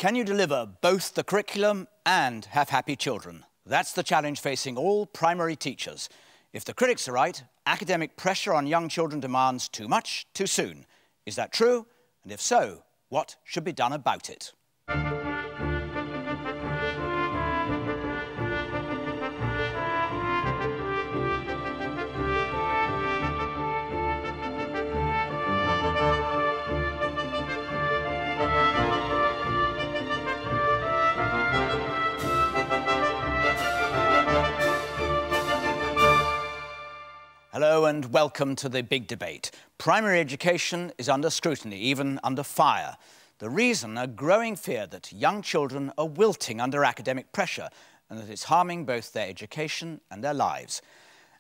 Can you deliver both the curriculum and have happy children? That's the challenge facing all primary teachers. If the critics are right, academic pressure on young children demands too much, too soon. Is that true? And if so, what should be done about it? Hello and welcome to the big debate. Primary education is under scrutiny, even under fire. The reason, a growing fear that young children are wilting under academic pressure and that it's harming both their education and their lives.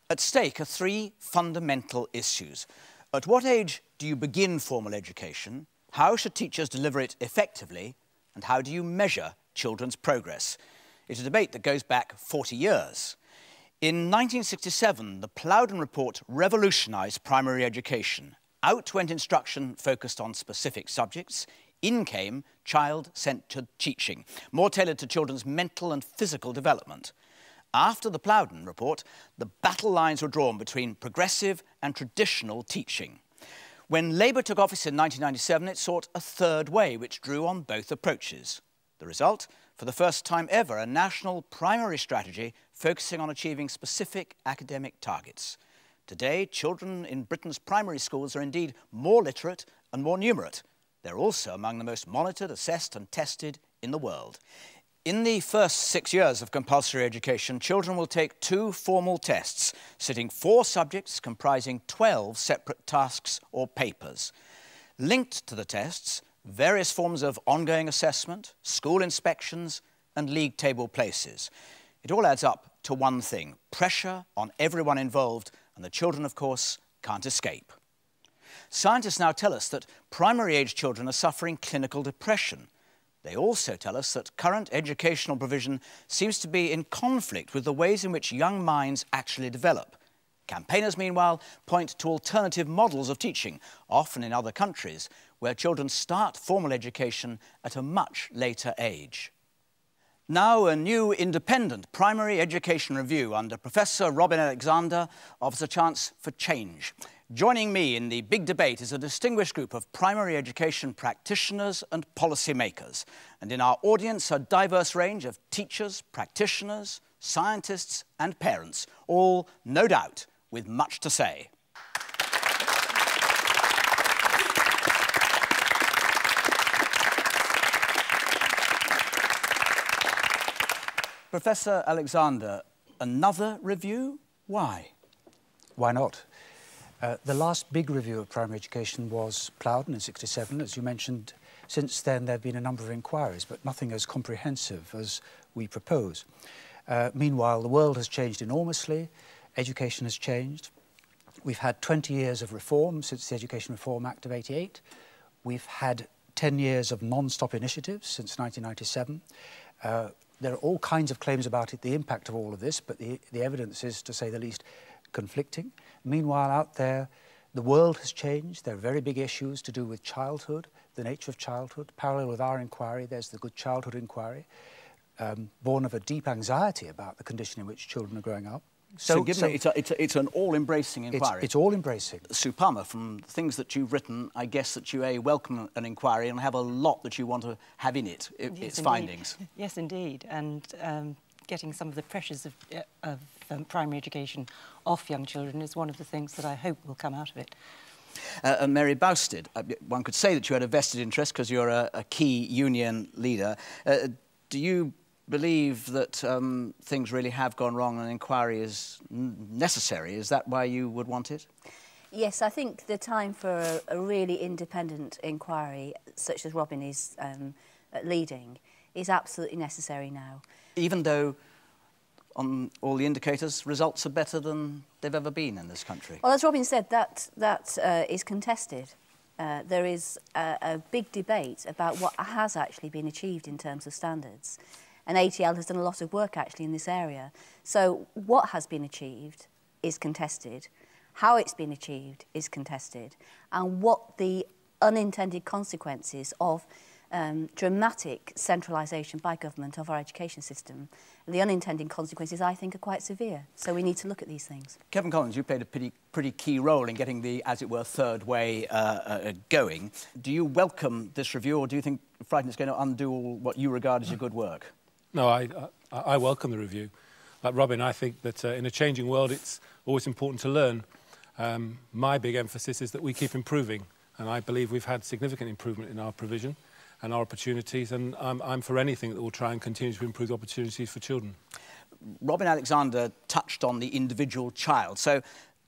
At stake are three fundamental issues. At what age do you begin formal education? How should teachers deliver it effectively? And how do you measure children's progress? It's a debate that goes back 40 years. In 1967, the Plowden Report revolutionised primary education. Out went instruction focused on specific subjects. In came child-centred teaching, more tailored to children's mental and physical development. After the Plowden Report, the battle lines were drawn between progressive and traditional teaching. When Labour took office in 1997, it sought a third way, which drew on both approaches. The result? For the first time ever, a national primary strategy focusing on achieving specific academic targets. Today, children in Britain's primary schools are indeed more literate and more numerate. They're also among the most monitored, assessed and tested in the world. In the first 6 years of compulsory education, children will take 2 formal tests, sitting 4 subjects comprising 12 separate tasks or papers. Linked to the tests, various forms of ongoing assessment, school inspections and league table places. It all adds up to one thing: pressure on everyone involved, and the children, of course, can't escape. Scientists now tell us that primary-age children are suffering clinical depression. They also tell us that current educational provision seems to be in conflict with the ways in which young minds actually develop. Campaigners, meanwhile, point to alternative models of teaching, often in other countries, where children start formal education at a much later age. Now, a new independent primary education review under Professor Robin Alexander offers a chance for change. Joining me in the big debate is a distinguished group of primary education practitioners and policymakers. And in our audience, a diverse range of teachers, practitioners, scientists and parents, all, no doubt, with much to say. Professor Alexander, another review? Why? Why not? The last big review of primary education was Plowden in '67. As you mentioned, since then there have been a number of inquiries, but nothing as comprehensive as we propose. Meanwhile, the world has changed enormously. Education has changed. We've had 20 years of reform since the Education Reform Act of '88. We've had 10 years of non-stop initiatives since 1997. There are all kinds of claims about it, the impact of all of this, but the evidence is, to say the least, conflicting. Meanwhile, out there, the world has changed. There are very big issues to do with childhood, the nature of childhood. Parallel with our inquiry, there's the Good Childhood inquiry, born of a deep anxiety about the condition in which children are growing up. So it's an all-embracing inquiry. It's all-embracing. Sue Palmer, from things that you've written, I guess that you welcome an inquiry and have a lot that you want to have in it, its findings. Yes, indeed. And getting some of the pressures of primary education off young children is one of the things that I hope will come out of it. Mary Bousted, one could say that you had a vested interest because you're a key union leader. Do you believe that things really have gone wrong and an inquiry is necessary? Is that why you would want it? Yes, I think the time for a really independent inquiry, such as Robin is leading, is absolutely necessary now. Even though, on all the indicators, results are better than they've ever been in this country? Well, as Robin said, that is contested. There is a big debate about what has actually been achieved in terms of standards. And ATL has done a lot of work actually in this area. So what has been achieved is contested, how it's been achieved is contested, and what the unintended consequences of dramatic centralisation by government of our education system. And the unintended consequences, I think, are quite severe. So we need to look at these things. Kevin Collins, you played a pretty key role in getting the, as it were, third way going. Do you welcome this review, or do you think frightened it's going to undo all what you regard as your good work? No, I welcome the review. Like Robin, I think that in a changing world, it's always important to learn. My big emphasis is that we keep improving, and I believe we've had significant improvement in our provision and our opportunities, and I'm for anything that will try and continue to improve the opportunities for children. Robin Alexander touched on the individual child. So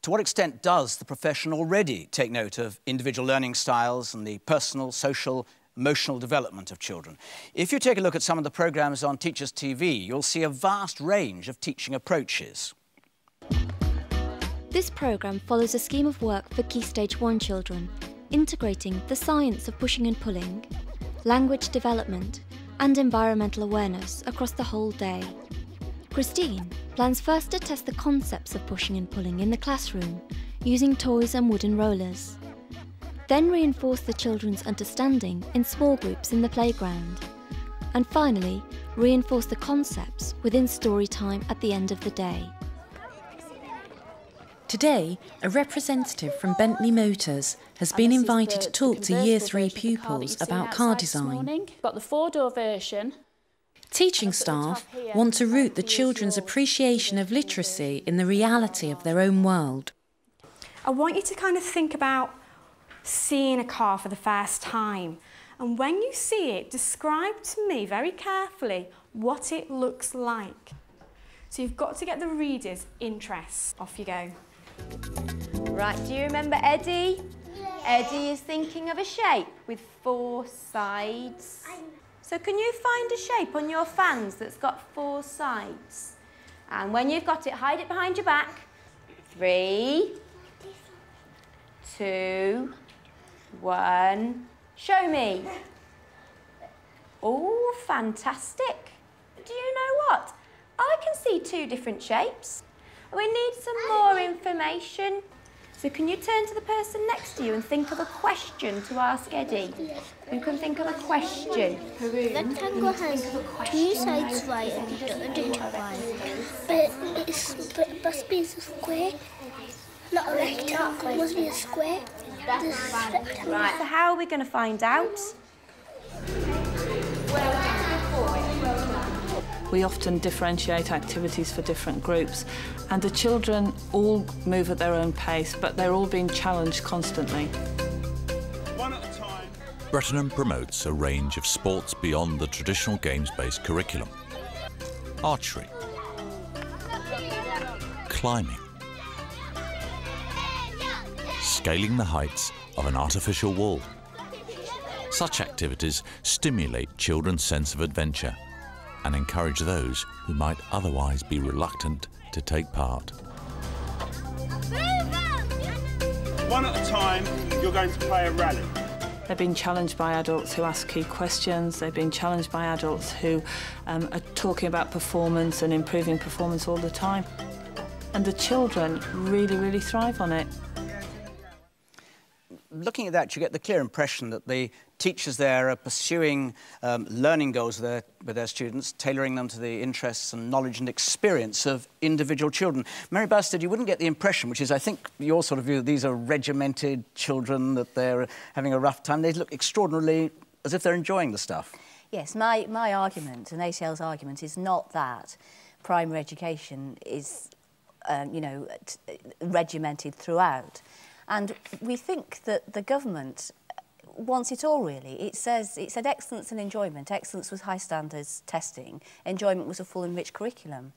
to what extent does the profession already take note of individual learning styles and the personal, social, emotional development of children? If you take a look at some of the programmes on Teachers TV, you'll see a vast range of teaching approaches. This programme follows a scheme of work for Key Stage 1 children, integrating the science of pushing and pulling, language development and environmental awareness across the whole day. Christine plans first to test the concepts of pushing and pulling in the classroom, using toys and wooden rollers. Then reinforce the children's understanding in small groups in the playground. And finally, reinforce the concepts within story time at the end of the day. Today, a representative from Bentley Motors has been invited to talk to Year 3 pupils about car design. Got the 4-door version. Teaching staff want to root the children's appreciation of literacy in the reality of their own world. I want you to kind of think about seeing a car for the first time. And when you see it, describe to me very carefully what it looks like. So you've got to get the reader's interest. Off you go. Right, do you remember Eddie? Yeah. Eddie is thinking of a shape with 4 sides. So can you find a shape on your fans that's got 4 sides? And when you've got it, hide it behind your back. 3, 2, 1, show me. Oh, fantastic. Do you know what? I can see 2 different shapes. We need some more information. So can you turn to the person next to you and think of a question to ask Eddie? Who can think of a question? Rectangle has 2 sides right and don't right. But it must be a square, not a rectangle. It must be a square. Right, so how are we going to find out? We often differentiate activities for different groups, and the children all move at their own pace, but they're all being challenged constantly. One at a time. Brettenham promotes a range of sports beyond the traditional games-based curriculum. Archery, climbing, scaling the heights of an artificial wall. Such activities stimulate children's sense of adventure and encourage those who might otherwise be reluctant to take part. One at a time, you're going to play a rally. They've been challenged by adults who ask key questions. They've been challenged by adults who are talking about performance and improving performance all the time. And the children really, really thrive on it. Looking at that, you get the clear impression that the teachers there are pursuing learning goals with their students, tailoring them to the interests and knowledge and experience of individual children. Mary Bastard, you wouldn't get the impression, which is, I think, your sort of view, that these are regimented children, that they're having a rough time. They look extraordinarily as if they're enjoying the stuff. Yes, my argument, and ACL's argument, is not that primary education is, you know, regimented throughout. And we think that the government wants it all, really. It said excellence and enjoyment. Excellence was high standards testing. Enjoyment was a full and rich curriculum.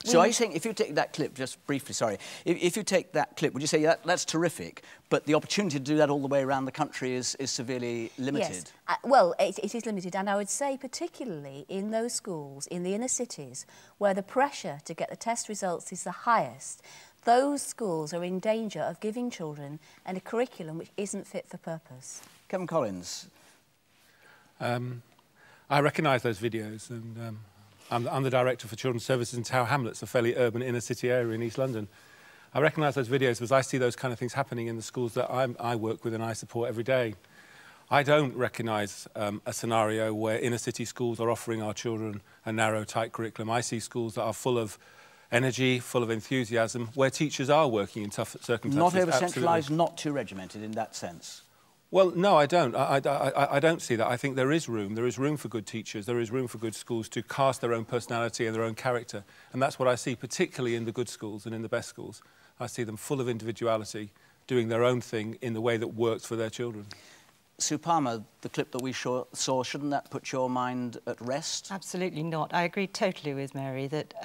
So are you saying, if you take that clip, just briefly, sorry, if you take that clip, would you say that's terrific, but the opportunity to do that all the way around the country is severely limited? Yes. Well, it is limited, and I would say particularly in those schools, in the inner cities, where the pressure to get the test results is the highest, those schools are in danger of giving children a curriculum which isn't fit for purpose. Kevin Collins. I recognise those videos, and I'm the director for Children's Services in Tower Hamlets, a fairly urban inner-city area in East London. I recognise those videos because I see those kind of things happening in the schools that I work with and I support every day. I don't recognise a scenario where inner city schools are offering our children a narrow, tight curriculum. I see schools that are full of energy, full of enthusiasm, where teachers are working in tough circumstances. Not over-centralised, not too regimented in that sense? Well, no, I don't. I don't see that. I think there is room. There is room for good teachers. There is room for good schools to cast their own personality and their own character. And that's what I see, particularly in the good schools and in the best schools. I see them full of individuality, doing their own thing in the way that works for their children. Sue Palmer, the clip that we saw, shouldn't that put your mind at rest? Absolutely not. I agree totally with Mary that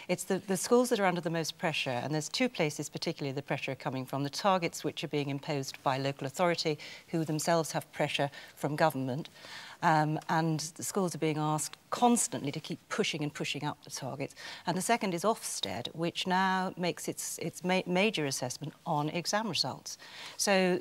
it's the schools that are under the most pressure, and there's two places particularly the pressure coming from. The targets which are being imposed by local authority, who themselves have pressure from government, and the schools are being asked constantly to keep pushing and pushing up the targets. And the second is Ofsted, which now makes its major assessment on exam results. So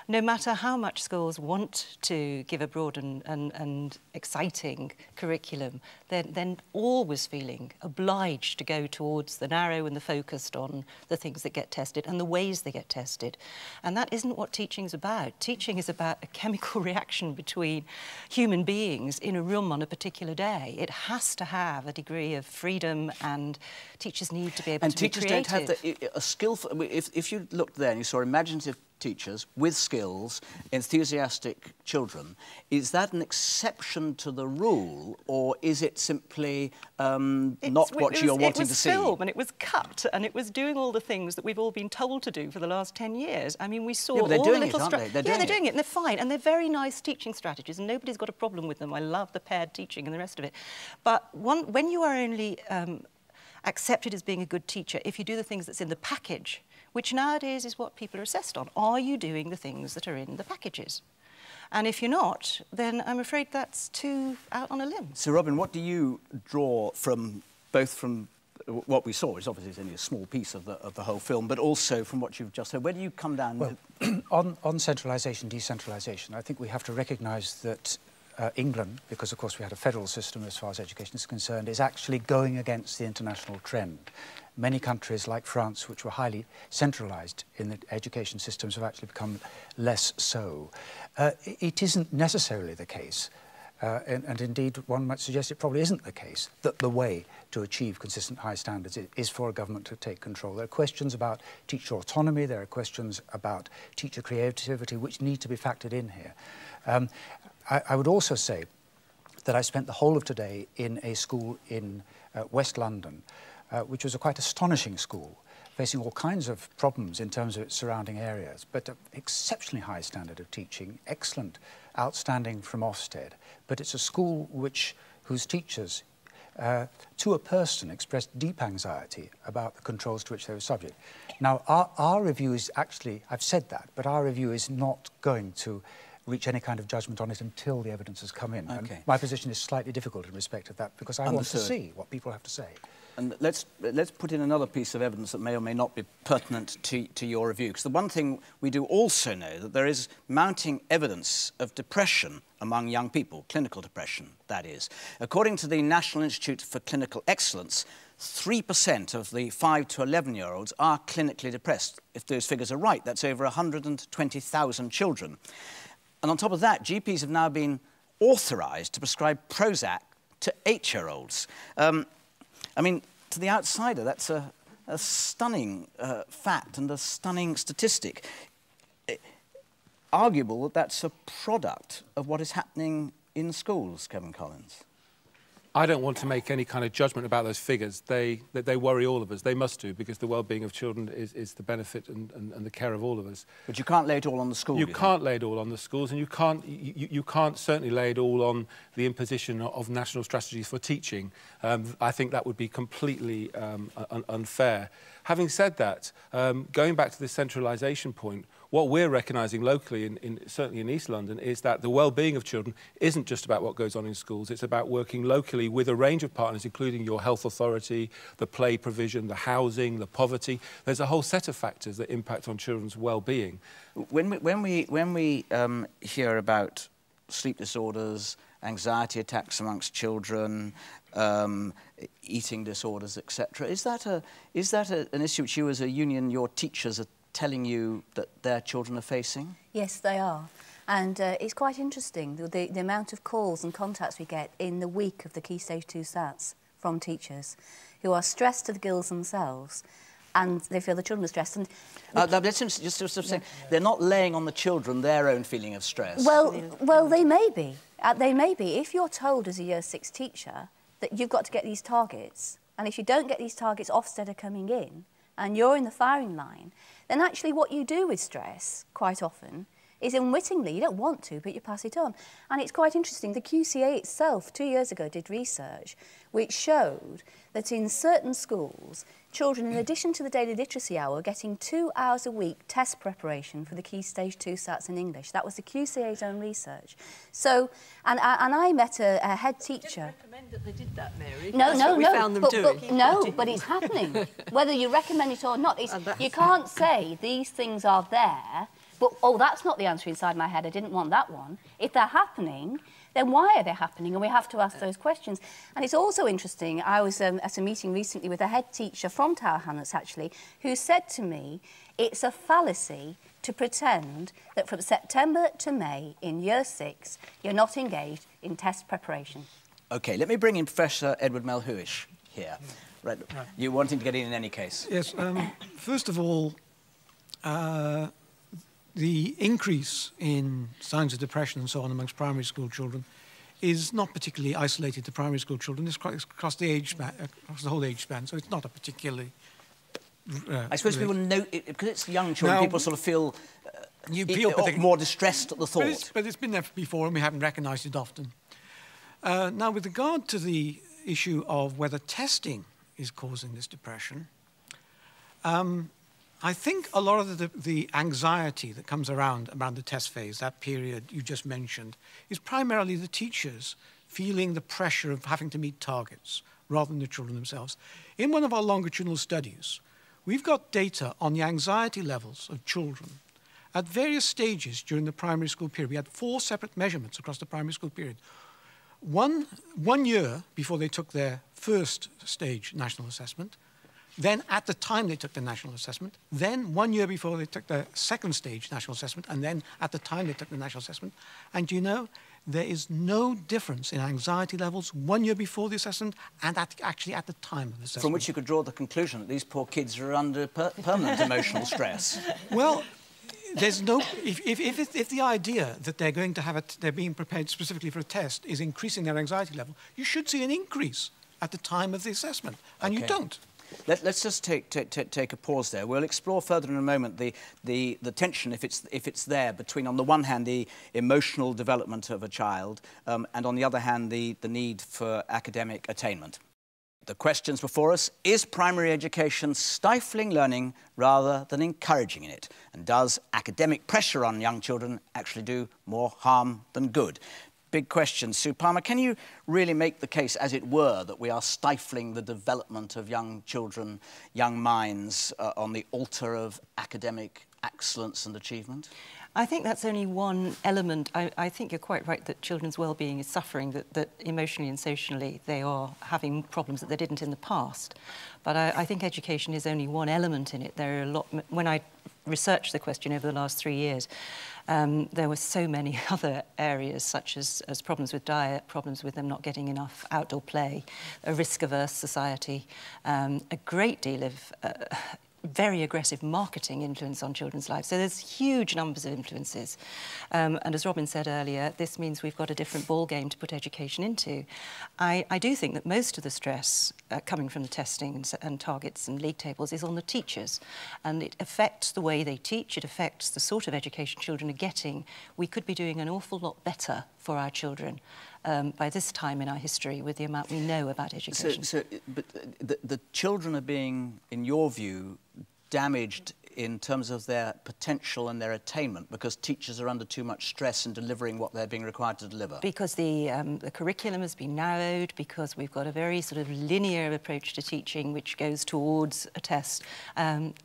no matter how much schools want to give a broad and exciting curriculum, they're always feeling obliged to go towards the narrow and the focused on the things that get tested and the ways they get tested. And that isn't what teaching's about. Teaching is about a chemical reaction between human beings in a room on a particular day. It has to have a degree of freedom, and teachers need to be able to be creative. And teachers don't have a skill. If you looked there and you saw imaginative teachers with skills, enthusiastic children, is that an exception to the rule, or is it simply not what you're wanting to see? It was film, and it was cut, and it was doing all the things that we've all been told to do for the last 10 years. I mean, we saw all the little... Yeah, but they're doing it, and they're fine, and they're very nice teaching strategies, and nobody's got a problem with them. I love the paired teaching and the rest of it. But when you are only accepted as being a good teacher if you do the things that's in the package, which nowadays is what people are assessed on. Are you doing the things that are in the packages? And if you're not, then I'm afraid that's too out on a limb. So, Robin, what do you draw from, both from what we saw, which obviously is only a small piece of the whole film, but also from what you've just heard? Where do you come down with? On centralisation, decentralisation, I think we have to recognise that England, because of course we had a federal system as far as education is concerned, is actually going against the international trend. Many countries like France, which were highly centralised in the education systems, have actually become less so. It isn't necessarily the case, and indeed one might suggest it probably isn't the case, that the way to achieve consistent high standards is for a government to take control. There are questions about teacher autonomy, there are questions about teacher creativity which need to be factored in here. I would also say that I spent the whole of today in a school in West London, which was a quite astonishing school, facing all kinds of problems in terms of its surrounding areas, but an exceptionally high standard of teaching, excellent, outstanding from Ofsted. But it's a school whose teachers, to a person, expressed deep anxiety about the controls to which they were subject. Now, our review is actually, I've said that, but our review is not going to reach any kind of judgment on it until the evidence has come in. Okay. And my position is slightly difficult in respect of that, because I want to see what people have to say. And let's put in another piece of evidence that may or may not be pertinent to your review. Because the one thing we do also know, that there is mounting evidence of depression among young people, clinical depression, that is. According to the National Institute for Clinical Excellence, 3% of the 5 to 11-year-olds are clinically depressed. If those figures are right, that's over 120,000 children. And on top of that, GPs have now been authorised to prescribe Prozac to 8-year-olds. I mean, to the outsider, that's a stunning fact and a stunning statistic. Arguable that that's a product of what is happening in schools, Kevin Collins. I don't want to make any kind of judgment about those figures. They worry all of us. They must do, because the well-being of children is the benefit and the care of all of us. But you can't lay it all on the schools. You can't lay it all on the schools, and you can't certainly lay it all on the imposition of national strategies for teaching. I think that would be completely unfair. Having said that, going back to the centralisation point, what we're recognising locally, certainly in East London, is that the well-being of children isn't just about what goes on in schools. It's about working locally with a range of partners, including your health authority, the play provision, the housing, the poverty. There's a whole set of factors that impact on children's well-being. When we hear about sleep disorders, anxiety attacks amongst children, eating disorders, etc., is that an issue which you, as a union, your teachers are telling you that their children are facing? Yes, they are. And it's quite interesting, the amount of calls and contacts we get in the week of the Key Stage 2 SATs from teachers who are stressed to the gills themselves, and they feel the children are stressed. And let's just sort of say, they're not laying on the children their own feeling of stress. Well, they may be. They may be. If you're told as a Year 6 teacher that you've got to get these targets, and if you don't get these targets, Ofsted are coming in, and you're in the firing line, then actually what you do with stress, quite often, is unwittingly, you don't want to, but you pass it on. And it's quite interesting, the QCA itself, 2 years ago, did research which showed that in certain schools, children, in addition to the daily literacy hour, are getting 2 hours a week test preparation for the Key Stage 2 SATs in English. That was the QCA's own research. So, and I met a head teacher. Didn't recommend that they did that, Mary. No, we found them doing. But it's happening. Whether you recommend it or not, you can't say these things are there, but, oh, that's not the answer inside my head, I didn't want that one. If they're happening, then why are they happening? And we have to ask those questions. And it's also interesting, I was at a meeting recently with a head teacher from Tower Hamlets, actually, who said to me, it's a fallacy to pretend that from September to May in Year 6, you're not engaged in test preparation. OK, let me bring in Professor Edward Melhuish here. Right. You wanting to get in any case? Yes. First of all, the increase in signs of depression and so on amongst primary school children is not particularly isolated to primary school children. It's across the age span, across the whole age span, so it's not a particularly... I suppose people know, because it's young children, people sort of feel, more distressed at the thought. But it's been there before and we haven't recognised it often. Now, with regard to the issue of whether testing is causing this depression, I think a lot of the anxiety that comes around the test phase, that period you just mentioned, is primarily the teachers feeling the pressure of having to meet targets rather than the children themselves. In one of our longitudinal studies, we've got data on the anxiety levels of children at various stages during the primary school period. We had 4 separate measurements across the primary school period. One year before they took their first stage national assessment, then at the time they took the national assessment, then 1 year before they took the second stage national assessment, and then at the time they took the national assessment. And you know, there is no difference in anxiety levels 1 year before the assessment and actually at the time of the assessment. From which you could draw the conclusion that these poor kids are under permanent emotional stress. Well, there's no... If the idea that they're going to have they're being prepared specifically for a test is increasing their anxiety level, you should see an increase at the time of the assessment, and you don't. Let's just take a pause there. We'll explore further in a moment the tension, if it's there, between, on the one hand, the emotional development of a child, and on the other hand, the need for academic attainment. The questions before us: is primary education stifling learning rather than encouraging it? And does academic pressure on young children actually do more harm than good? Big question. Sue Palmer, can you really make the case, as it were, that we are stifling the development of young children, young minds, on the altar of academic excellence and achievement? I think that's only one element. I think you're quite right that children's well-being is suffering, that emotionally and socially they are having problems that they didn't in the past. But I think education is only one element in it. There are a lot... When I researched the question over the last 3 years, there were so many other areas, such as problems with diet, problems with them not getting enough outdoor play, a risk-averse society, a great deal of very aggressive marketing influence on children's lives. So there's huge numbers of influences. And as Robin said earlier, this means we've got a different ball game to put education into. I do think that most of the stress coming from the testing and targets and league tables is on the teachers. And it affects the way they teach, it affects the sort of education children are getting. We could be doing an awful lot better for our children by this time in our history with the amount we know about education. But the children are being, in your view, damaged in terms of their potential and their attainment because teachers are under too much stress in delivering what they're being required to deliver? Because the curriculum has been narrowed, because we've got a very sort of linear approach to teaching which goes towards a test.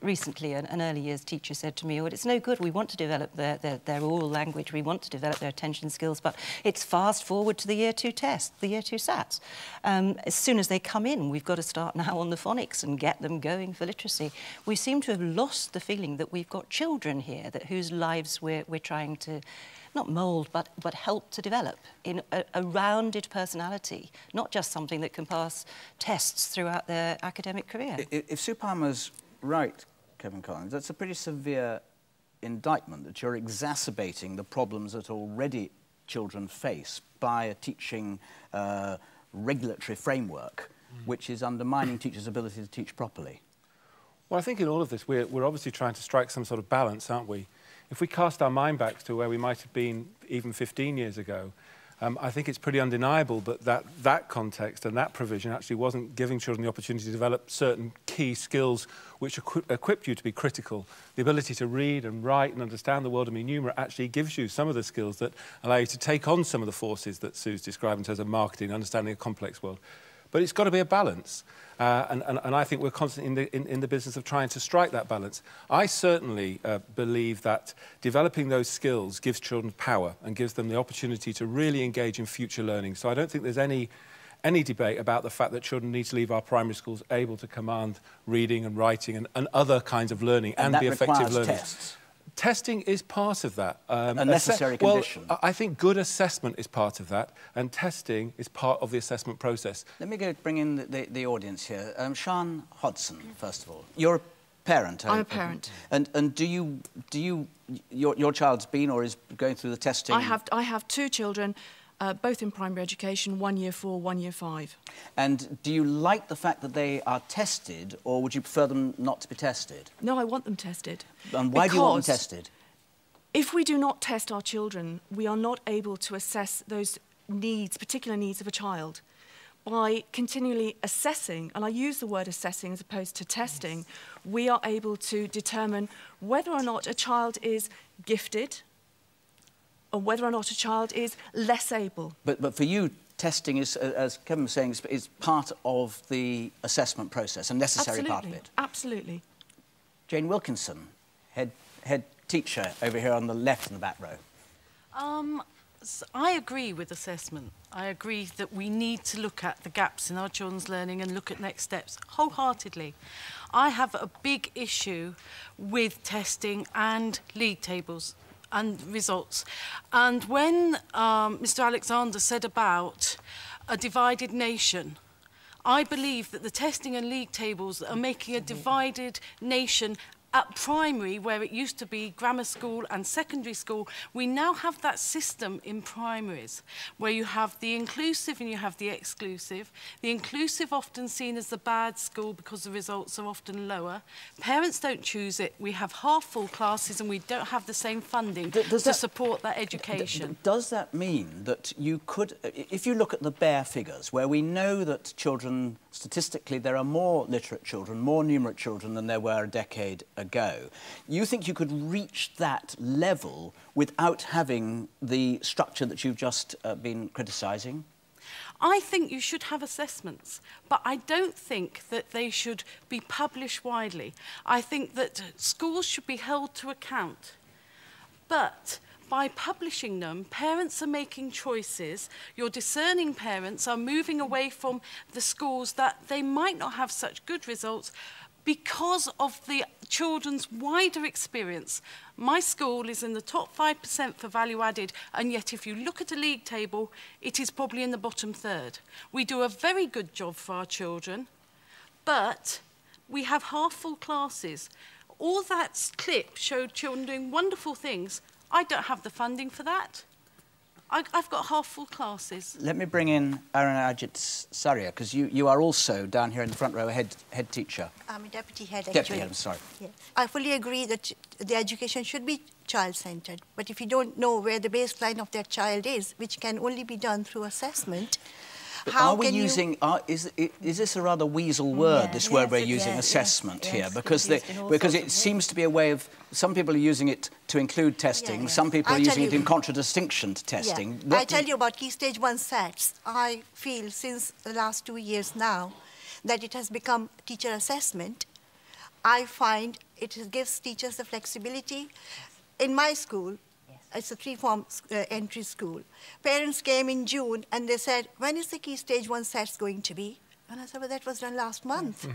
Recently, an early years teacher said to me, well, it's no good, we want to develop their oral language, we want to develop their attention skills, but it's fast forward to the Year 2 test, the Year 2 SATs. As soon as they come in, we've got to start now on the phonics and get them going for literacy. We seem to have lost the feeling that we've got children here whose lives we're trying to not mould, but help to develop in a rounded personality, not just something that can pass tests throughout their academic career. If Sue Palmer's right, Kevin Collins, that's a pretty severe indictment that you're exacerbating the problems that already children face by a teaching regulatory framework which is undermining teachers' ability to teach properly. Well, I think in all of this, we're obviously trying to strike some sort of balance, aren't we? If we cast our mind back to where we might have been even 15 years ago, I think it's pretty undeniable that context and that provision actually wasn't giving children the opportunity to develop certain key skills which equip you to be critical. The ability to read and write and understand the world and be numerate actually gives you some of the skills that allow you to take on some of the forces that Sue's described in terms of marketing, understanding a complex world. But it's got to be a balance. And I think we're constantly in the business of trying to strike that balance. I certainly believe that developing those skills gives children power and gives them the opportunity to really engage in future learning. So I don't think there's any debate about the fact that children need to leave our primary schools able to command reading and writing and other kinds of learning and be effective learners. Tests. Testing is part of that. A necessary condition. Well, I think good assessment is part of that, and testing is part of the assessment process. Let me bring in the audience here. Sian Hodson, first of all. You're a parent. I'm a parent. And your child's been or is going through the testing? I have two children, both in primary education, 1 year 4, 1 year 5. And do you like the fact that they are tested, or would you prefer them not to be tested? No, I want them tested. And why do you want them tested? If we do not test our children, we are not able to assess those needs, particular needs of a child. By continually assessing, and I use the word assessing as opposed to testing, we are able to determine whether or not a child is gifted, or whether or not a child is less able. But for you, testing is, as Kevin was saying, is part of the assessment process, a necessary part of it. Absolutely. Jane Wilkinson, head teacher over here on the left in the back row. I agree with assessment. I agree that we need to look at the gaps in our children's learning and look at next steps wholeheartedly. I have a big issue with testing and league tables and results. And when Mr. Alexander said about a divided nation, I believe that the testing and league tables are making a divided nation at primary, where it used to be grammar school and secondary school. We now have that system in primaries, where you have the inclusive and you have the exclusive. The inclusive often seen as the bad school because the results are often lower. Parents don't choose it. We have half-full classes and we don't have the same funding to support that education. Does that mean that you could, if you look at the bare figures, where we know that children, statistically, there are more literate children, more numerate children than there were a decade ago, you think you could reach that level without having the structure that you've just been criticising? I think you should have assessments, but I don't think that they should be published widely. I think that schools should be held to account. But by publishing them, parents are making choices. Your discerning parents are moving away from the schools that they might not have such good results because of the children's wider experience. My school is in the top 5% for value added, and yet if you look at a league table, it is probably in the bottom third. We do a very good job for our children, but we have half-full classes. All that clip showed children doing wonderful things. I don't have the funding for that. I've got half-full classes. Let me bring in Aaron Ajit-Saria, because you are also down here in the front row, head teacher. I'm a deputy head, actually. Deputy head, I'm sorry. Yeah. I fully agree that the education should be child-centred, but if you don't know where the baseline of that child is, which can only be done through assessment, how can you... Is this a rather weasel word, this word we're using, assessment, here? Because it seems to be a way of... Some people are using it to include testing, some people are using it in contradistinction to testing. Yeah. I tell you about Key Stage 1 sets. I feel since the last 2 years now that it has become teacher assessment. I find it gives teachers the flexibility. In my school, it's a three-form entry school. Parents came in June and they said, when is the Key Stage 1 sets going to be? And I said, well, that was done last month.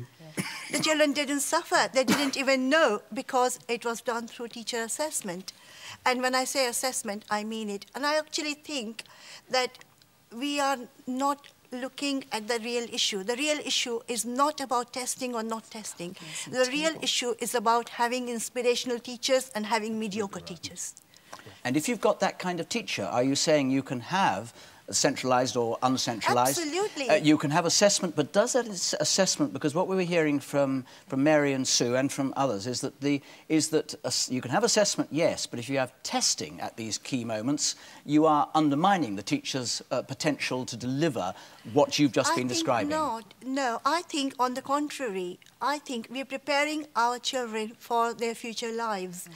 The children didn't suffer. They didn't even know because it was done through teacher assessment. And when I say assessment, I mean it. And I actually think that we are not looking at the real issue. The real issue is not about testing or not testing. The real issue is about having inspirational teachers and having mediocre teachers. And if you've got that kind of teacher, are you saying you can have centralised or uncentralised? Absolutely. You can have assessment, but does that assessment, because what we were hearing from Mary and Sue and from others is that you can have assessment, yes, but if you have testing at these key moments, you are undermining the teacher's potential to deliver what you've just been describing. No, I think on the contrary, I think we're preparing our children for their future lives.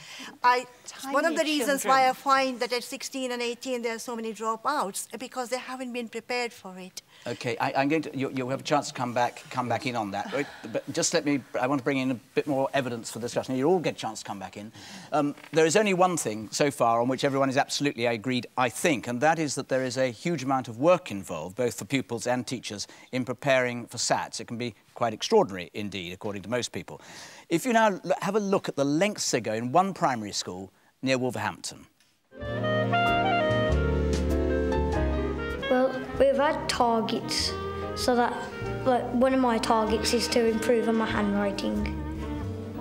One of the reasons why I find that at 16 and 18 there are so many dropouts, because they haven't been prepared for it. OK, I'm going to... You'll have a chance to come back in on that. But just let me... I want to bring in a bit more evidence for the discussion. You'll all get a chance to come back in. There is only one thing so far on which everyone is absolutely agreed, I think, and that is that there is a huge amount of work involved, both for pupils and teachers, in preparing for SATs. It can be quite extraordinary, indeed, according to most people. If you now have a look at the lengths they go in one primary school near Wolverhampton. Well, we've had targets, so that, like, one of my targets is to improve on my handwriting.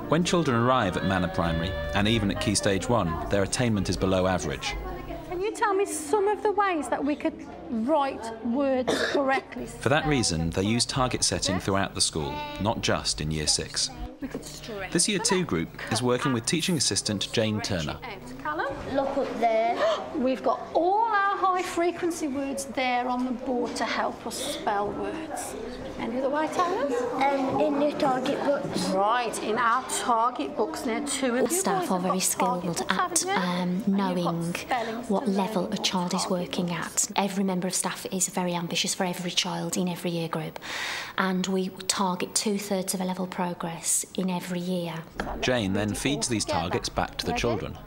When children arrive at Manor Primary, and even at Key Stage 1, their attainment is below average. Can you tell me some of the ways that we could write words correctly? For that reason, they use target setting throughout the school, not just in Year 6. This Year 2 group is working with teaching assistant Jane Turner. Callum, look up there. We've got all our high-frequency words there on the board to help us spell words. Any other way, Taylor? In the target books. Right, in our target books. Now, two of All staff are very skilled at knowing what level a child is working at. Every member of staff is very ambitious for every child in every year group, and we target 2/3 of a level progress in every year. Jane then feeds these targets back to the children.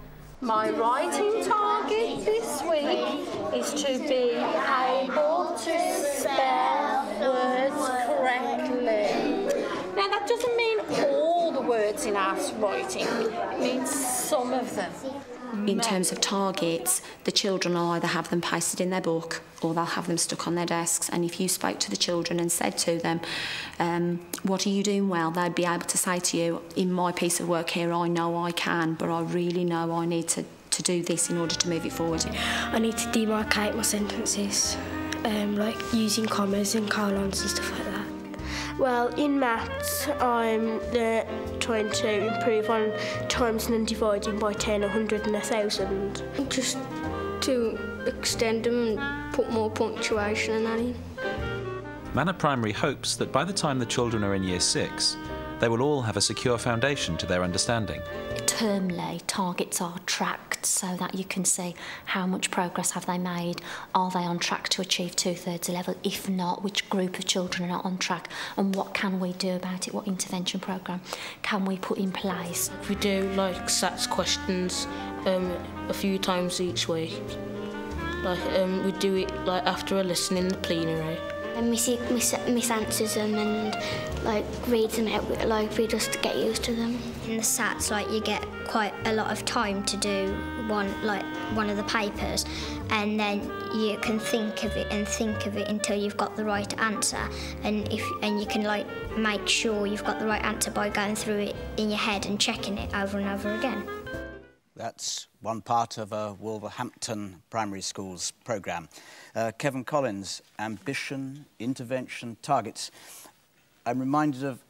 My writing target this week is to be able to spell words correctly. Now, that doesn't mean all the words in our writing. It means some of them. In terms of targets, the children will either have them pasted in their book or they'll have them stuck on their desks. And if you spoke to the children and said to them, what are you doing well, they'd be able to say to you, in my piece of work here, I know I can, but I really know I need to do this in order to move it forward. I need to demarcate my sentences, like using commas and colons and stuff like that. Well, in maths, I'm trying to improve on timesing and dividing by 10, 100 and 1,000. Just to extend them and put more punctuation and that in. Manor Primary hopes that by the time the children are in Year 6, they will all have a secure foundation to their understanding. Termly, targets are tracked so that you can see how much progress have they made. Are they on track to achieve 2/3 a level? If not, which group of children are not on track? And what can we do about it? What intervention programme can we put in place? We do like SATs questions a few times each week. We do it like after a lesson in the plenary. And Miss answers them and like reads them out, like we just get used to them. In the SATs, like you get quite a lot of time to do one of the papers, and then you can think of it until you've got the right answer, and you can like make sure you've got the right answer by going through it in your head and checking it over and over again. That's one part of Wolverhampton Primary School's programme. Kevin Collins, ambition, intervention, targets. I'm reminded of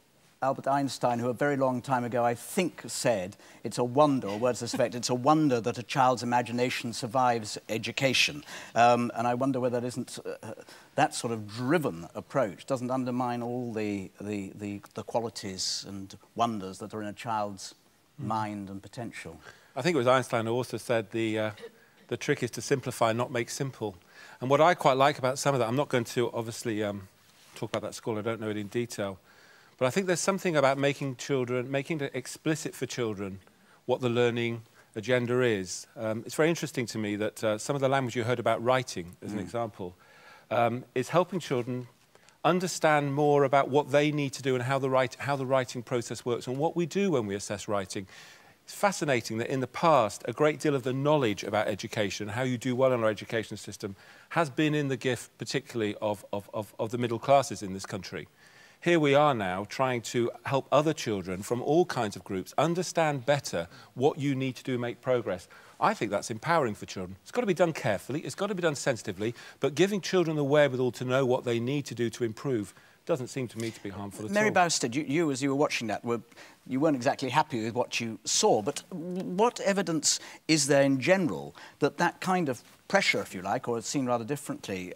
Albert Einstein, who a very long time ago, I think, said, it's a wonder, or words to this effect, it's a wonder that a child's imagination survives education. And I wonder whether that isn't, that sort of driven approach doesn't undermine all the qualities and wonders that are in a child's mind and potential. I think it was Einstein who also said the trick is to simplify, not make simple. And what I quite like about some of that, I'm not going to obviously talk about that school, I don't know it in detail, but I think there's something about making it explicit for children what the learning agenda is. It's very interesting to me that some of the language you heard about writing, as an example, is helping children understand more about what they need to do and how the writing process works and what we do when we assess writing. It's fascinating that in the past, a great deal of the knowledge about education, how you do well in our education system, has been in the gift, particularly of the middle classes in this country. Here we are now trying to help other children from all kinds of groups understand better what you need to do to make progress. I think that's empowering for children. It's got to be done carefully, it's got to be done sensitively, but giving children the wherewithal to know what they need to do to improve doesn't seem to me to be harmful at all. Mary Bousted, you, as you were watching that, you weren't exactly happy with what you saw, but what evidence is there in general that that kind of pressure, if you like, or it's seen rather differently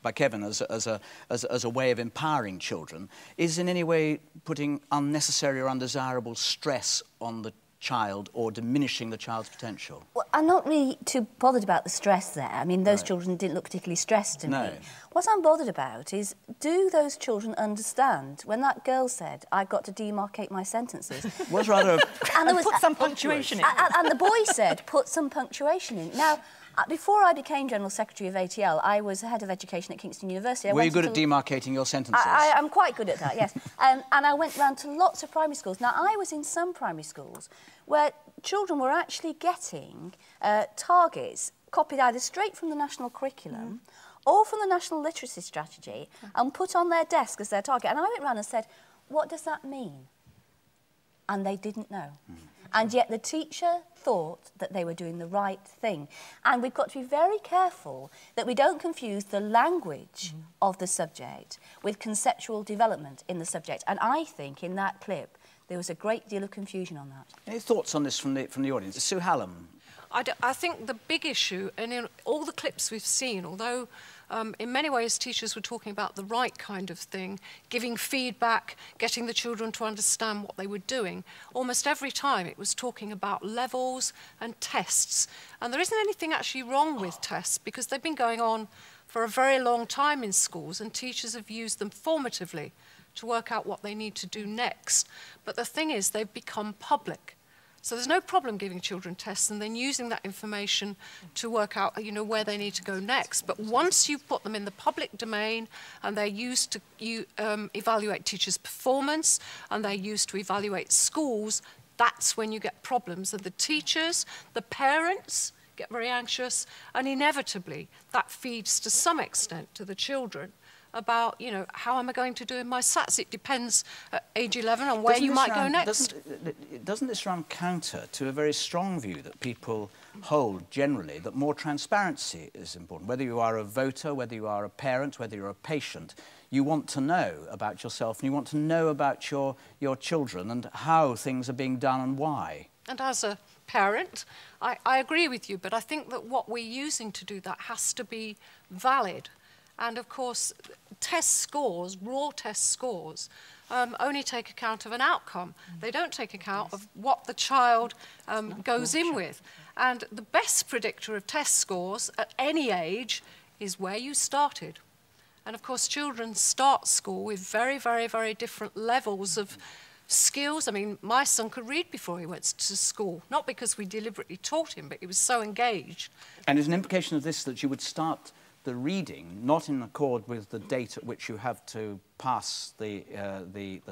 by Kevin as a way of empowering children, is in any way putting unnecessary or undesirable stress on the child or diminishing the child's potential? Well, I'm not really too bothered about the stress there. I mean, those children didn't look particularly stressed to me. What I'm bothered about is, do those children understand when that girl said, I've got to demarcate my sentences? Was rather... and put some punctuation in. And the boy said, put some punctuation in. Now, before I became General Secretary of ATL, I was head of education at Kingston University. Were you good at demarcating your sentences? I'm quite good at that, yes. And I went round to lots of primary schools. Now, I was in some primary schools where children were actually getting targets copied either straight from the national curriculum or from the National Literacy Strategy and put on their desk as their target. And I went round and said, what does that mean? And they didn't know. And yet the teacher thought that they were doing the right thing. And we've got to be very careful that we don't confuse the language of the subject with conceptual development in the subject. And I think in that clip there was a great deal of confusion on that. Any thoughts on this from the audience? Sue Hallam. I think the big issue, and in all the clips we've seen, although in many ways teachers were talking about the right kind of thing, giving feedback, getting the children to understand what they were doing, almost every time it was talking about levels and tests. And there isn't anything actually wrong with tests, because they've been going on for a very long time in schools, and teachers have used them formatively to work out what they need to do next. But the thing is, they've become public. So there's no problem giving children tests and then using that information to work out, you know, where they need to go next. But once you put them in the public domain and they're used to evaluate teachers' performance and they're used to evaluate schools, that's when you get problems. And the teachers, the parents get very anxious, and inevitably that feeds to some extent to the children about, you know, how am I going to do in my SATs? It depends at age 11 on where you might go next. Doesn't this run counter to a very strong view that people hold generally, that more transparency is important? Whether you are a voter, whether you are a parent, whether you're a patient, you want to know about yourself and you want to know about your children and how things are being done and why. And as a parent, I agree with you, but I think that what we're using to do that has to be valid. And of course, test scores, raw test scores, only take account of an outcome. They don't take account of what the child goes in with. And the best predictor of test scores at any age is where you started. And of course, children start school with very, very, very different levels of skills. I mean, my son could read before he went to school, not because we deliberately taught him, but he was so engaged. And is an implication of this that you would start the reading not in accord with the date at which you have to pass the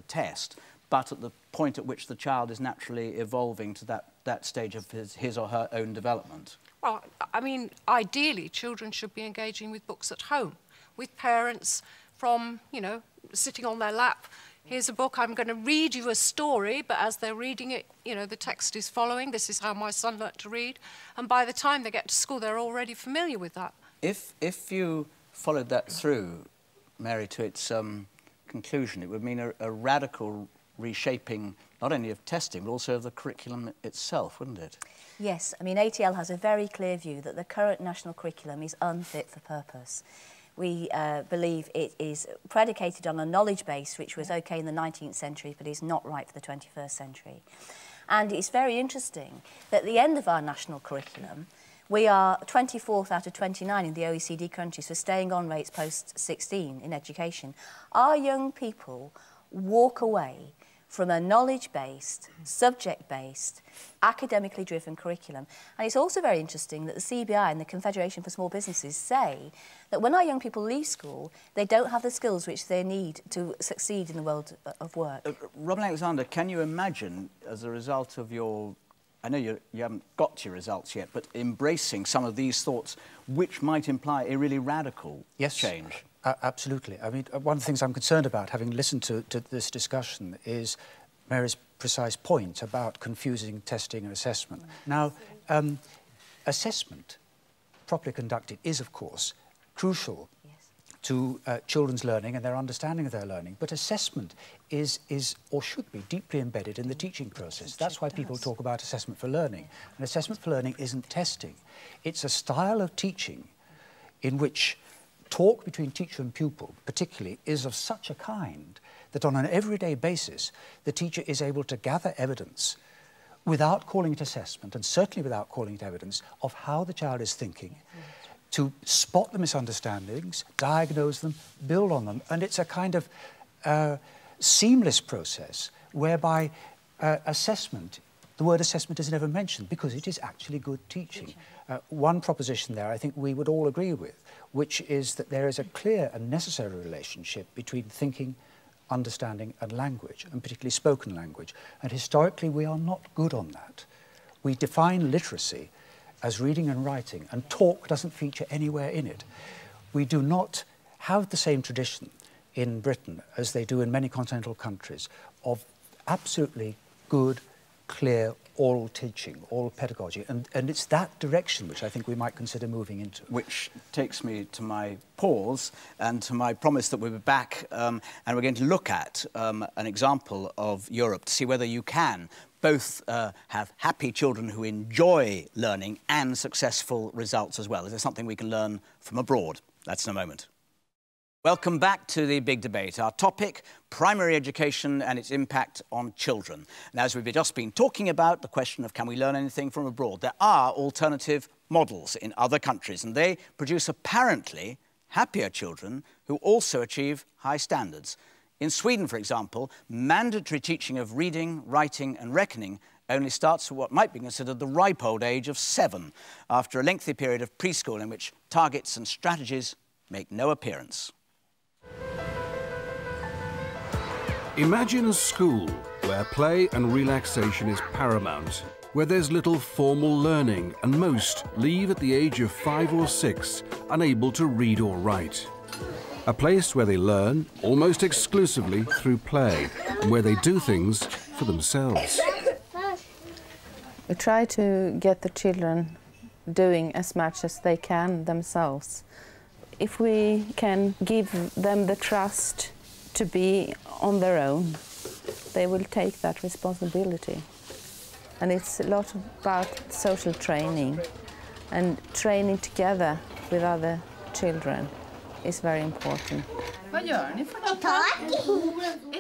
test, but at the point at which the child is naturally evolving to that stage of his or her own development? Well, I mean, ideally, children should be engaging with books at home, with parents from, you know, sitting on their lap. Here's a book, I'm going to read you a story, but as they're reading it, you know, the text is following. This is how my son learnt to read. And by the time they get to school, they're already familiar with that. If you followed that through, Mary, to its conclusion, it would mean a radical reshaping not only of testing but also of the curriculum itself, wouldn't it? Yes, I mean, ATL has a very clear view that the current national curriculum is unfit for purpose. We believe it is predicated on a knowledge base which was okay in the 19th century but is not right for the 21st century. And it's very interesting that at the end of our national curriculum, we are 24th out of 29 in the OECD countries for staying on rates post-16 in education. Our young people walk away from a knowledge-based, subject-based, academically driven curriculum. And it's also very interesting that the CBI and the Confederation for Small Businesses say that when our young people leave school, they don't have the skills which they need to succeed in the world of work. Robin Alexander, can you imagine, as a result of your... I know you haven't got your results yet, but embracing some of these thoughts which might imply a really radical change? Absolutely. I mean, one of the things I'm concerned about, having listened to this discussion, is Mary's precise point about confusing testing and assessment. Now, assessment, properly conducted, is, of course, crucial to children's learning and their understanding of their learning. But assessment is or should be deeply embedded in the teaching process. That's why people talk about assessment for learning. And assessment for learning isn't testing. It's a style of teaching in which talk between teacher and pupil, particularly, is of such a kind that on an everyday basis, the teacher is able to gather evidence without calling it assessment, and certainly without calling it evidence, of how the child is thinking, to spot the misunderstandings, diagnose them, build on them. And it's a kind of seamless process whereby assessment, the word assessment is never mentioned because it is actually good teaching. One proposition there I think we would all agree with, which is that there is a clear and necessary relationship between thinking, understanding and language, and particularly spoken language. And historically we are not good on that. We define literacy as reading and writing, and talk doesn't feature anywhere in it. We do not have the same tradition in Britain as they do in many continental countries of absolutely good, clear oral teaching, oral pedagogy, and it's that direction which I think we might consider moving into. Which takes me to my pause and to my promise that we'll be back and we're going to look at an example of Europe to see whether you can both have happy children who enjoy learning and successful results as well. Is there something we can learn from abroad? That's in a moment. Welcome back to the big debate. Our topic, primary education and its impact on children. And as we've just been talking about, the question of can we learn anything from abroad? There are alternative models in other countries, and they produce apparently happier children who also achieve high standards. In Sweden, for example, mandatory teaching of reading, writing and reckoning only starts at what might be considered the ripe old age of 7, after a lengthy period of preschool in which targets and strategies make no appearance. Imagine a school where play and relaxation is paramount, where there's little formal learning and most leave at the age of 5 or 6 unable to read or write. A place where they learn almost exclusively through play and where they do things for themselves. We try to get the children doing as much as they can themselves. If we can give them the trust to be on their own, they will take that responsibility. And it's a lot about social training, and training together with other children is very important.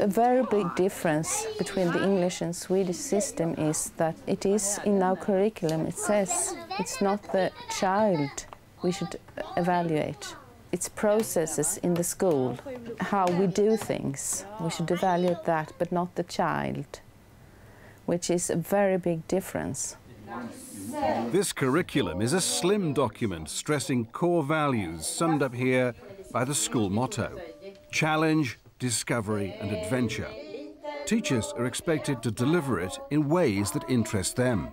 A very big difference between the English and Swedish system is that it is in our curriculum, it says it's not the child we should evaluate. It's processes in the school, how we do things. We should evaluate that, but not the child, which is a very big difference. This curriculum is a slim document stressing core values summed up here by the school motto: challenge, discovery and adventure. Teachers are expected to deliver it in ways that interest them.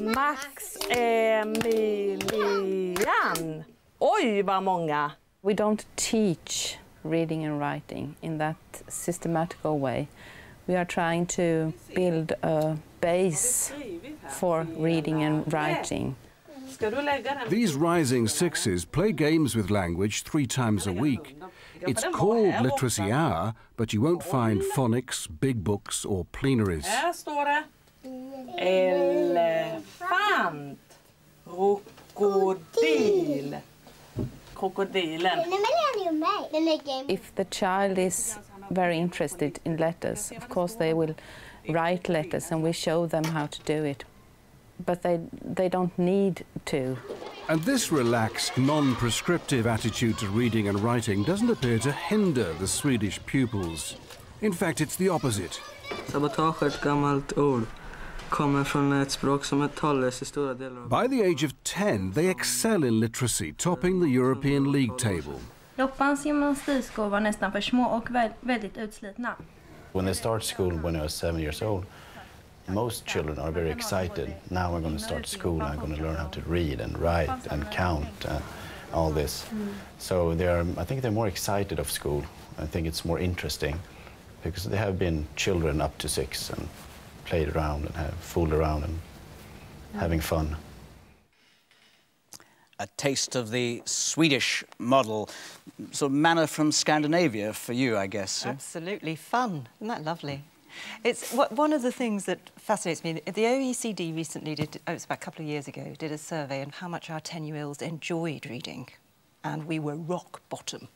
Maximilian! Oj, vad många! We don't teach reading and writing in that systematical way. We are trying to build a base for reading and writing. These rising sixes play games with language 3 times a week. It's called Literacy Hour, but you won't find phonics, big books or plenaries. Här står det elefant, krokodil. Krokodilen. If the child is very interested in letters, of course they will write letters and we show them how to do it. But they don't need to. And this relaxed, non-prescriptive attitude to reading and writing doesn't appear to hinder the Swedish pupils. In fact, it's the opposite. Sabotage är ett gammalt ord. Kommer från ett språk som talas i stora delar av... By the age of 10, they excel in literacy, topping the European League table. Loppans gymnastikskor var nästan för små och väldigt utslitna. When they start school when I was 7 years old, most children are very excited. Now we're going to start school, I'm going to learn how to read and write and count, all this. So I think they're more excited of school. I think it's more interesting because they have been children up to 6 and played around and have fooled around and having fun. A taste of the Swedish model, sort of manner from Scandinavia for you, I guess. Absolutely fun. Isn't that lovely? It's one of the things that fascinates me. The OECD recently did, it was about a couple of years ago, did a survey on how much our 10-year-olds enjoyed reading, and we were rock bottom.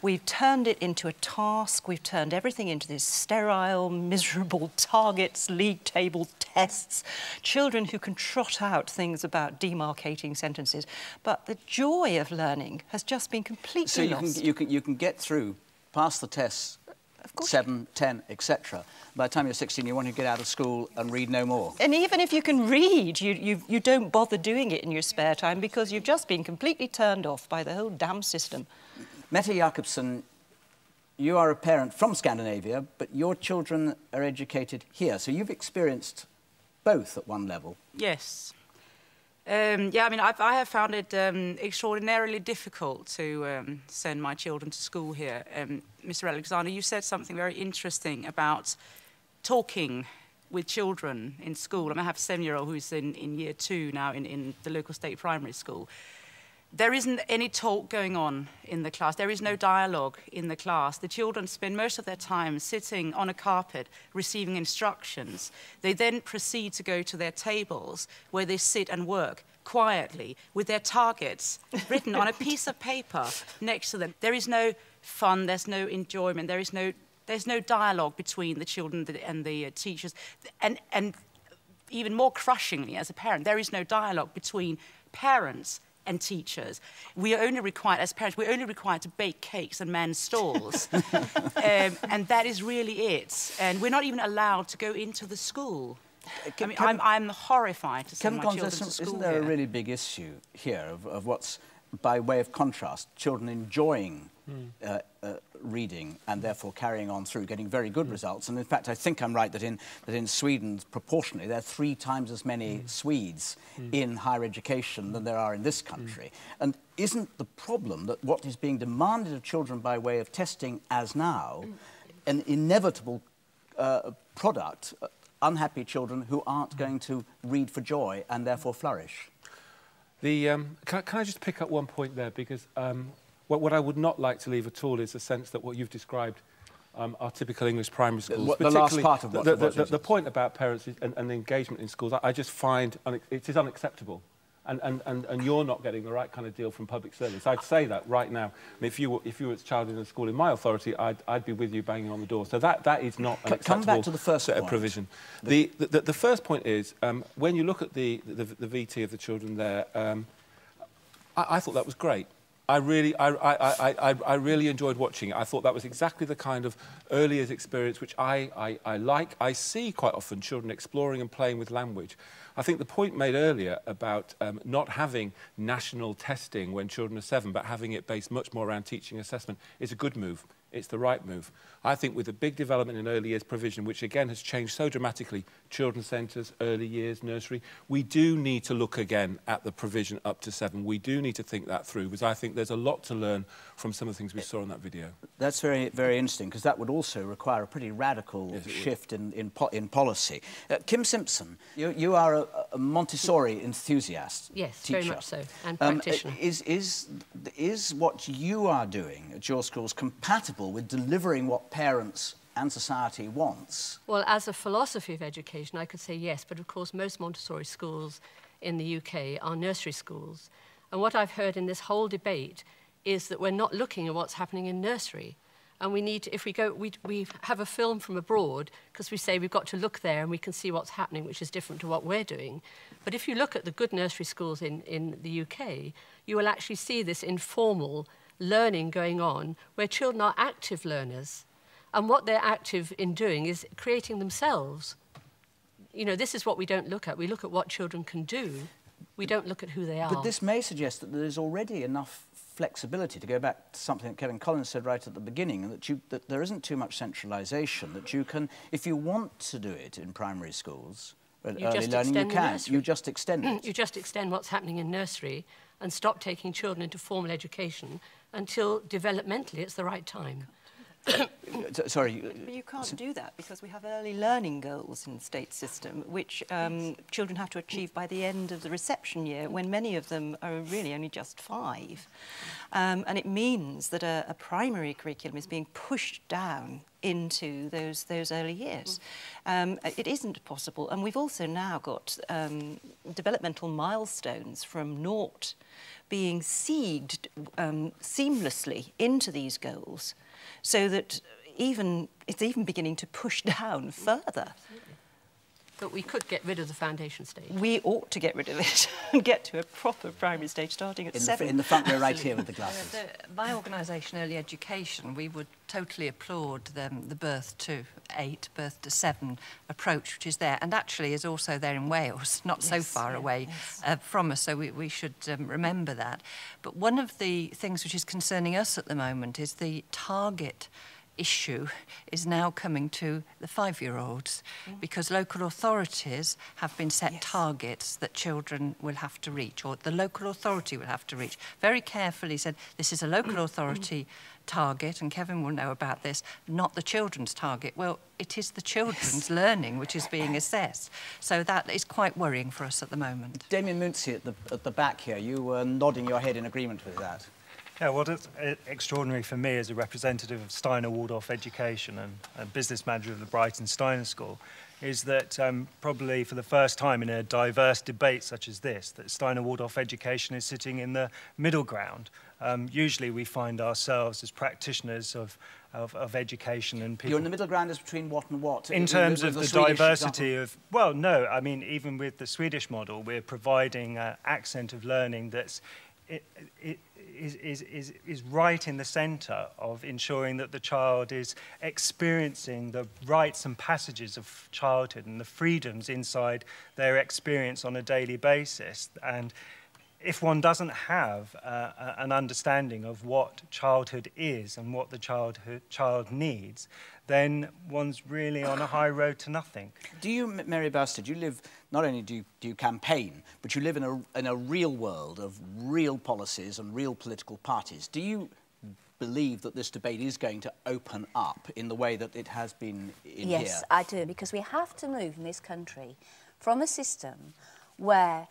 We've turned it into a task. We've turned everything into this sterile, miserable targets, league table tests, children who can trot out things about demarcating sentences. But the joy of learning has just been completely lost. So you can get through, pass the tests, 7, 10, etc. By the time you're 16, you want to get out of school and read no more. And even if you can read, you don't bother doing it in your spare time because you've just been completely turned off by the whole damn system. Mette Jakobsen, you are a parent from Scandinavia, but your children are educated here, so you've experienced both at one level. Yes. Yeah, I mean, I have found it extraordinarily difficult to send my children to school here. Mr. Alexander, you said something very interesting about talking with children in school. I have a 7-year-old who's in year 2 now in the local state primary school. There isn't any talk going on in the class. There is no dialogue in the class. The children spend most of their time sitting on a carpet, receiving instructions. They then proceed to go to their tables, where they sit and work quietly with their targets written on a piece of paper next to them. There is no fun, there's no enjoyment, there's no dialogue between the children and the teachers. And even more crushingly, as a parent, there is no dialogue between parents and teachers. We are only required, as parents, we're only required to bake cakes and man stalls. And that is really it. And we're not even allowed to go into the school. I mean, I'm horrified to send my children to school. Isn't there a really big issue here of what's, by way of contrast, children enjoying reading and therefore carrying on through, getting very good results? And in fact, I think I'm right that in Sweden, proportionally, there are 3 times as many Swedes in higher education than there are in this country. And isn't the problem that what is being demanded of children by way of testing as now an inevitable product, unhappy children who aren't going to read for joy and therefore flourish? Can I just pick up one point there, because what I would not like to leave at all is the sense that what you've described are typical English primary schools. The last part of what the point about parents and the engagement in schools, I just find it is unacceptable. And you're not getting the right kind of deal from public service. I'd say that right now. And if you were a child in a school in my authority, I'd be with you banging on the door. So that is not an acceptable Come back to the first set point. of provision. The first point is, when you look at the VT of the children there, I thought that was great. I really enjoyed watching it. I thought that was exactly the kind of early years experience which I like. I see quite often children exploring and playing with language. I think the point made earlier about not having national testing when children are 7, but having it based much more around teaching assessment is a good move. It's the right move. I think with the big development in early years provision, which again has changed so dramatically, children's centres, early years, nursery, we do need to look again at the provision up to 7. We do need to think that through, because I think there's a lot to learn from some of the things we saw in that video. That's very, very interesting, because that would also require a pretty radical shift in policy. Kim Simpson, you are a Montessori enthusiast. Yes, teacher. very much so, and practitioner. Is what you are doing at your schools compatible with delivering what parents and society wants? Well, as a philosophy of education, I could say yes, but of course most Montessori schools in the UK are nursery schools. And what I've heard in this whole debate is that we're not looking at what's happening in nursery. And we need to, if we go, we have a film from abroad, because we say we've got to look there and we can see what's happening, which is different to what we're doing. But if you look at the good nursery schools in the UK, you will actually see this informal learning going on where children are active learners. And what they're active in doing is creating themselves. You know, this is what we don't look at. We look at what children can do. We don't look at who they are. But this may suggest that there's already enough flexibility, to go back to something that Kevin Collins said right at the beginning, that there isn't too much centralisation, that you can, if you want to do it in primary schools, early learning, you can. You just extend it. You just extend what's happening in nursery and stop taking children into formal education until developmentally it's the right time. Sorry. But you can't do that because we have early learning goals in the state system, which children have to achieve by the end of the reception year, when many of them are really only just 5. And it means that a primary curriculum is being pushed down into those early years. It isn't possible. And we've also now got developmental milestones from 0 being seeded seamlessly into these goals, so that it's even beginning to push down further. But we could get rid of the foundation stage. We ought to get rid of it and get to a proper primary stage starting at 7. In the front row right here with the glasses. My organisation, Early Education, we would totally applaud the birth to 8, birth to 7 approach, which is there, and actually is also there in Wales, not so far away from us, so we should remember that. But one of the things which is concerning us at the moment is the target issue is now coming to the 5-year-olds, because local authorities have been set targets that children will have to reach, or the local authority will have to reach. Very carefully said, this is a local authority target, and Kevin will know about this, not the children's target. Well, it is the children's learning which is being assessed. So that is quite worrying for us at the moment. Damien Muntzi at the back here, you were nodding your head in agreement with that. Yeah, what is extraordinary for me as a representative of Steiner Waldorf Education and a business manager of the Brighton Steiner School is that probably for the first time in a diverse debate such as this, that Steiner Waldorf Education is sitting in the middle ground. Usually we find ourselves as practitioners of education and people... You're in the middle ground as between what and what? In terms of the diversity of... Well, no, I mean, even with the Swedish model, we're providing an accent of learning that's... is right in the centre of ensuring that the child is experiencing the rites and passages of childhood and the freedoms inside their experience on a daily basis. And if one doesn't have an understanding of what childhood is and what the child needs, then one's really on a high road to nothing. Do you, Mary Bastard, you live, not only do you campaign, but you live in a real world of real policies and real political parties. Do you believe that this debate is going to open up in the way that it has been in here? Yes, I do, because we have to move in this country from a system where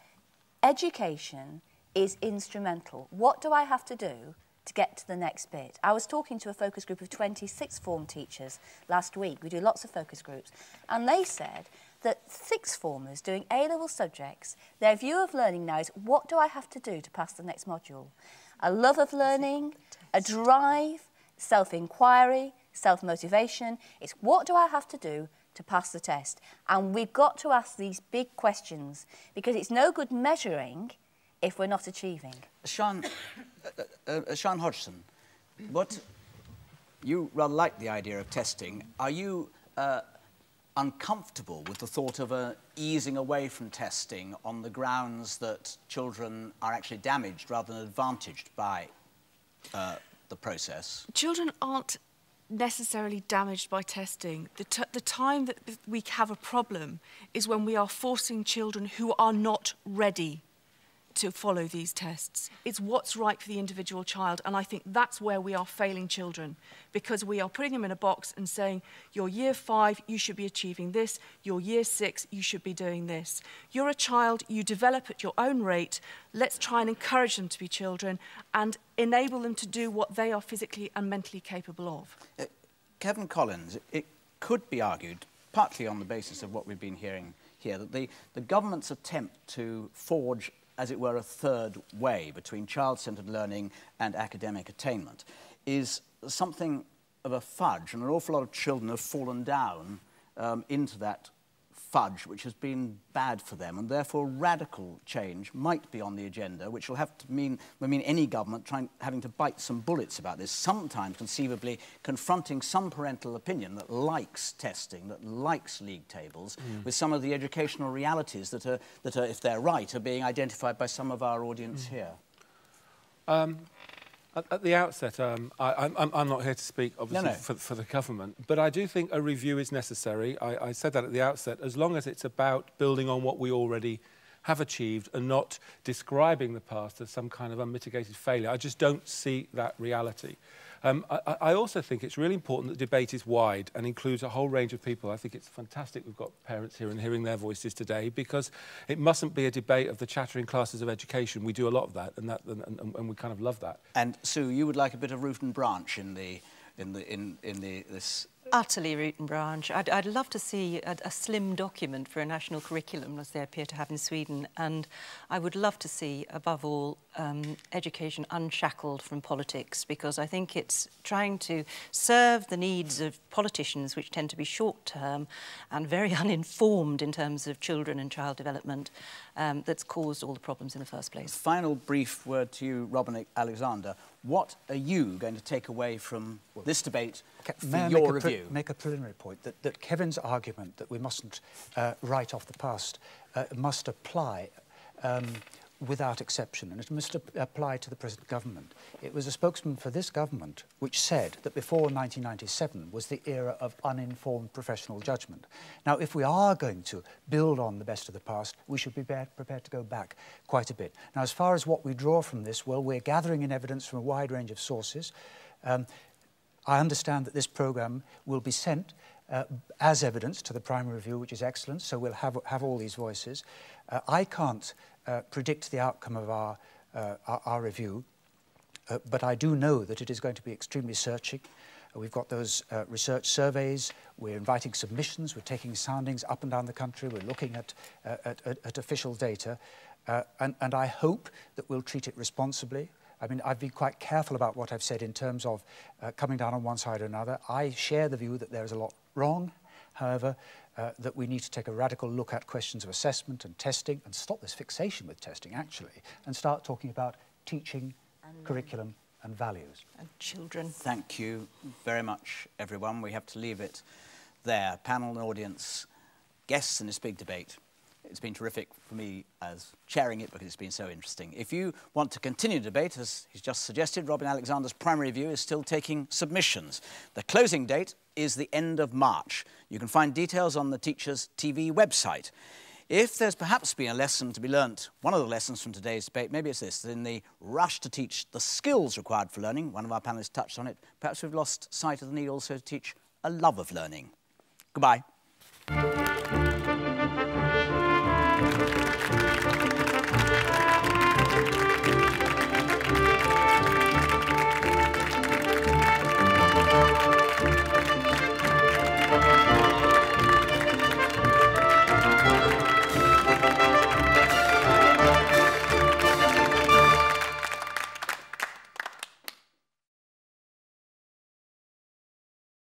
education is instrumental. What do I have to do to get to the next bit? I was talking to a focus group of 26 form teachers last week. We do lots of focus groups. And they said that sixth formers doing A-level subjects, their view of learning now is, what do I have to do to pass the next module? A love of learning, a drive, self-inquiry, self-motivation. It's what do I have to do to pass the test? And we've got to ask these big questions, because it's no good measuring if we're not achieving. Sian Hodgson, you rather like the idea of testing. Are you uncomfortable with the thought of easing away from testing on the grounds that children are actually damaged rather than advantaged by the process? Children aren't necessarily damaged by testing. The time that we have a problem is when we are forcing children who are not ready to follow these tests. It's what's right for the individual child, and I think that's where we are failing children, because we are putting them in a box and saying, you're year 5, you should be achieving this, you're year 6, you should be doing this. You're a child, you develop at your own rate, let's try and encourage them to be children and enable them to do what they are physically and mentally capable of. Kevin Collins, it could be argued, partly on the basis of what we've been hearing here, that the government's attempt to forge, as it were, a third way between child-centred learning and academic attainment is something of a fudge, and an awful lot of children have fallen down into that fudge which has been bad for them, and therefore radical change might be on the agenda, which will have to mean any government having to bite some bullets about this, sometimes conceivably confronting some parental opinion that likes testing, that likes league tables, with some of the educational realities that are, if they're right, are being identified by some of our audience here. At the outset, I'm not here to speak, obviously, No. For the government, but I do think a review is necessary. I said that at the outset, as long as it's about building on what we already have achieved and not describing the past as some kind of unmitigated failure. I just don't see that reality. I also think it's really important that debate is wide and includes a whole range of people. I think it's fantastic we've got parents here and hearing their voices today, because it mustn't be a debate of the chattering classes of education. We do a lot of that, and we kind of love that. And Sue, you would like a bit of root and branch in this. Utterly root and branch. I'd love to see a slim document for a national curriculum, as they appear to have in Sweden, and I would love to see, above all, education unshackled from politics, because I think it's trying to serve the needs of politicians, which tend to be short-term and very uninformed in terms of children and child development, that's caused all the problems in the first place. Final brief word to you, Robin Alexander. What are you going to take away from this debate for your review? Make a preliminary point that Kevin's argument that we mustn't write off the past must apply without exception, and it must apply to the present government. It was a spokesman for this government which said that before 1997 was the era of uninformed professional judgment. Now, if we are going to build on the best of the past, we should be prepared to go back quite a bit. Now, as far as what we draw from this, well, we're gathering in evidence from a wide range of sources. I understand that this programme will be sent as evidence to the primary review, which is excellent, so we'll have all these voices. I can't predict the outcome of our review, but I do know that it is going to be extremely searching. We've got those research surveys, we're inviting submissions, we're taking soundings up and down the country, we're looking at official data, and I hope that we'll treat it responsibly. I mean, I've been quite careful about what I've said in terms of coming down on one side or another. I share the view that there is a lot wrong, however, that we need to take a radical look at questions of assessment and testing and stop this fixation with testing, actually, and start talking about teaching, curriculum and values. And children. Thank you very much, everyone. We have to leave it there. Panel and audience, guests in this big debate. It's been terrific for me as chairing it because it's been so interesting. If you want to continue the debate, as he's just suggested, Robin Alexander's primary review is still taking submissions. The closing date is the end of March. You can find details on the Teachers TV website. If there's perhaps been a lesson to be learnt, one of the lessons from today's debate, maybe it's this, that in the rush to teach the skills required for learning, one of our panellists touched on it, perhaps we've lost sight of the need also to teach a love of learning. Goodbye.